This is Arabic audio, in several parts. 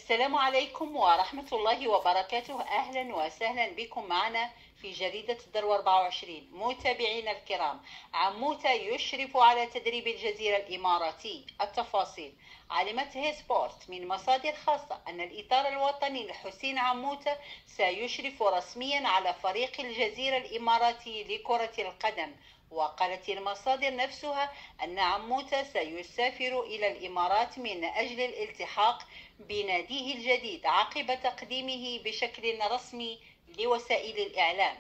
السلام عليكم ورحمة الله وبركاته. أهلا وسهلا بكم معنا في جريدة الدروة 24. متابعينا الكرام، عموتة يشرف على تدريب الجزيرة الإماراتي. التفاصيل: علمت هي سبورت من مصادر خاصة أن الإطار الوطني لحسين عموتة سيشرف رسميا على فريق الجزيرة الإماراتي لكرة القدم. وقالت المصادر نفسها أن عموتة سيسافر إلى الإمارات من أجل الالتحاق بناديه الجديد عقب تقديمه بشكل رسمي لوسائل الإعلام.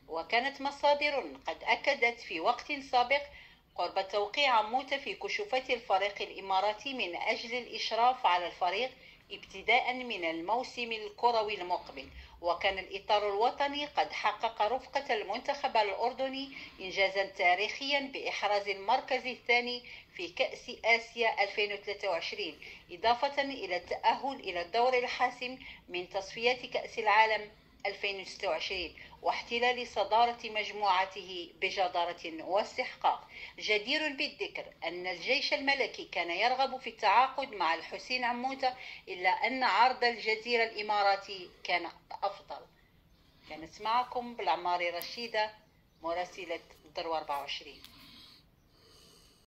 وكانت مصادر قد أكدت في وقت سابق قرب توقيع عموتة في كشوفة الفريق الإماراتي من أجل الإشراف على الفريق ابتداء من الموسم الكروي المقبل. وكان الإطار الوطني قد حقق رفقة المنتخب الأردني إنجازا تاريخيا بإحراز المركز الثاني في كأس آسيا 2023، إضافة إلى التأهل إلى الدور الحاسم من تصفيات كأس العالم 2026 واحتلال صدارة مجموعته بجدارة واستحقاق. جدير بالذكر أن الجيش الملكي كان يرغب في التعاقد مع الحسين عموتة، إلا أن عرض الجزيرة الإماراتي كان أفضل. كانت معكم بالعماري رشيدة، مراسلة الدروة 24.